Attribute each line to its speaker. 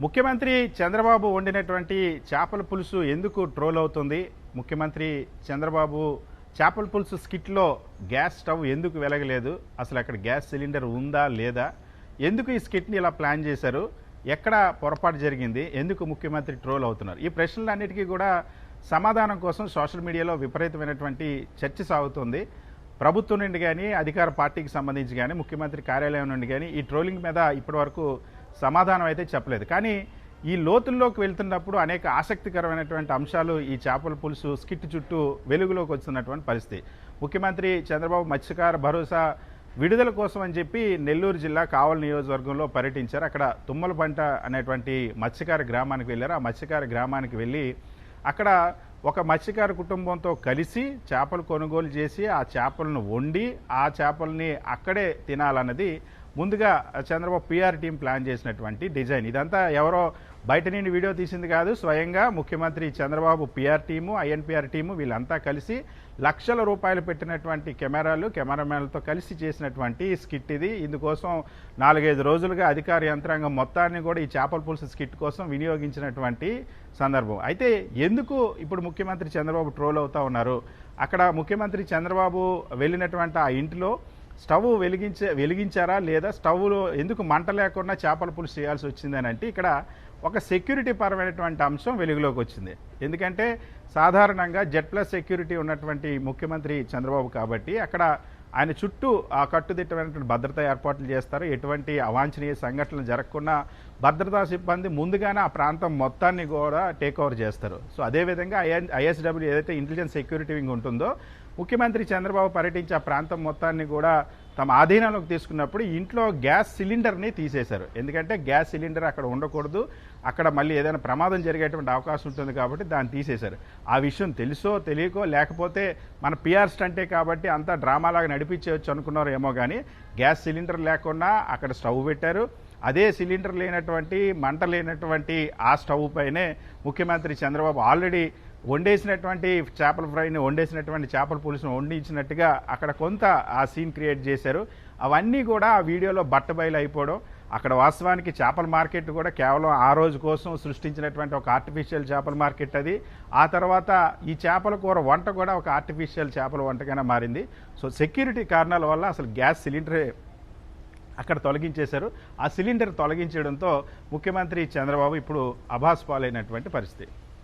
Speaker 1: ముఖ్యమంత్రి చంద్రబాబు వండినటువంటి చేపల పులుసు ఎందుకు ట్రోల్ అవుతుంది? ముఖ్యమంత్రి చంద్రబాబు చేపల పులుసు స్కిట్లో గ్యాస్ స్టవ్ ఎందుకు వెలగలేదు? అసలు అక్కడ గ్యాస్ సిలిండర్ ఉందా లేదా? ఎందుకు ఈ స్కిట్ని ఇలా ప్లాన్ చేశారు? ఎక్కడ పొరపాటు జరిగింది? ఎందుకు ముఖ్యమంత్రి ట్రోల్ అవుతున్నారు? ఈ ప్రశ్నలన్నిటికీ కూడా సమాధానం కోసం సోషల్ మీడియాలో విపరీతమైనటువంటి చర్చ సాగుతుంది. ప్రభుత్వం నుండి కానీ, అధికార పార్టీకి సంబంధించి కానీ, ముఖ్యమంత్రి కార్యాలయం నుండి కానీ ఈ ట్రోలింగ్ మీద ఇప్పటివరకు సమాధానం అయితే చెప్పలేదు. కానీ ఈ లోతుల్లోకి వెళ్తున్నప్పుడు అనేక ఆసక్తికరమైనటువంటి అంశాలు ఈ చేపల పులుసు స్కిట్ చుట్టూ వెలుగులోకి వస్తున్నటువంటి పరిస్థితి. ముఖ్యమంత్రి చంద్రబాబు మత్స్యకార భరోసా విడుదల కోసం అని చెప్పి నెల్లూరు జిల్లా కావలి నియోజకవర్గంలో పర్యటించారు. అక్కడ తుమ్మలపంట అనేటువంటి మత్స్యకార గ్రామానికి వెళ్ళారు. ఆ మత్స్యకార గ్రామానికి వెళ్ళి అక్కడ ఒక మత్స్యకార కుటుంబంతో కలిసి చేపలు కొనుగోలు చేసి ఆ చేపలను వండి ఆ చేపల్ని అక్కడే తినాలన్నది ముందుగా చంద్రబాబు పిఆర్ టీం ప్లాన్ చేసినటువంటి డిజైన్. ఇదంతా ఎవరో బయట నుండి వీడియో తీసింది కాదు. స్వయంగా ముఖ్యమంత్రి Chandrababu PR team, INPR team వీళ్ళంతా కలిసి లక్షల రూపాయలు పెట్టినటువంటి కెమెరామెన్లతో కలిసి చేసినటువంటి స్కిట్ ఇది. ఇందుకోసం 4-5 రోజులుగా అధికార యంత్రాంగం మొత్తాన్ని కూడా ఈ చేపల పులుసు స్కిట్ కోసం వినియోగించినటువంటి సందర్భం. అయితే ఎందుకు ఇప్పుడు ముఖ్యమంత్రి చంద్రబాబు ట్రోల్ అవుతా ఉన్నారు? అక్కడ ముఖ్యమంత్రి చంద్రబాబు వెళ్ళినటువంటి ఆ ఇంటిలో స్టవ్ వెలిగించారా లేదా, స్టవ్లో ఎందుకు మంట లేకుండా చేపల పులుసు చేయాల్సి వచ్చిందని అంటే ఇక్కడ ఒక సెక్యూరిటీ పరమైనటువంటి అంశం వెలుగులోకి వచ్చింది. ఎందుకంటే సాధారణంగా Z+ సెక్యూరిటీ ఉన్నటువంటి ముఖ్యమంత్రి చంద్రబాబు కాబట్టి అక్కడ ఆయన చుట్టూ ఆ కట్టుదిట్టమైనటువంటి భద్రతా ఏర్పాట్లు చేస్తారు. ఎటువంటి అవాంఛనీయ సంఘటనలు జరగకుండా భద్రతా సిబ్బంది ముందుగానే ఆ ప్రాంతం మొత్తాన్ని కూడా టేక్ ఓవర్ చేస్తారు. సో అదేవిధంగా ISW ఏదైతే ఇంటెలిజెన్స్ సెక్యూరిటీ వింగ్ ఉంటుందో ముఖ్యమంత్రి చంద్రబాబు పర్యటించి ఆ ప్రాంతం మొత్తాన్ని కూడా తమ ఆధీనంలోకి తీసుకున్నప్పుడు ఇంట్లో గ్యాస్ సిలిండర్ని తీసేశారు. ఎందుకంటే గ్యాస్ సిలిండర్ అక్కడ ఉండకూడదు, అక్కడ మళ్ళీ ఏదైనా ప్రమాదం జరిగేటువంటి అవకాశం ఉంటుంది కాబట్టి దాన్ని తీసేశారు. ఆ విషయం తెలుసో తెలియకో లేకపోతే మన పిఆర్ స్టంటే కాబట్టి అంతా డ్రామాలాగా నడిపించవచ్చు అనుకున్నారో ఏమో కానీ గ్యాస్ సిలిండర్ లేకుండా అక్కడ స్టవ్ పెట్టారు. అదే సిలిండర్ లేనటువంటి మంట లేనటువంటి ఆ స్టవ్ పైనే ముఖ్యమంత్రి చంద్రబాబు ఆల్రెడీ వండేసినటువంటి చేపల ఫ్రైని వండేసినటువంటి చేపల పులుసును వండించినట్టుగా అక్కడ కొంత ఆ సీన్ క్రియేట్ చేశారు. అవన్నీ కూడా ఆ వీడియోలో బట్టబయలు అయిపోవడం, అక్కడ వాస్తవానికి చేపల మార్కెట్ కూడా కేవలం ఆ రోజు కోసం సృష్టించినటువంటి ఒక ఆర్టిఫిషియల్ చేపల మార్కెట్ అది. ఆ తర్వాత ఈ చేపల కూర వంట కూడా ఒక ఆర్టిఫిషియల్ చేపల వంటగానే మారింది. సో సెక్యూరిటీ కారణాల వల్ల అసలు గ్యాస్ సిలిండరే అక్కడ తొలగించేశారు. ఆ సిలిండర్ తొలగించడంతో ముఖ్యమంత్రి చంద్రబాబు ఇప్పుడు అభాస్ పాలైనటువంటి పరిస్థితి.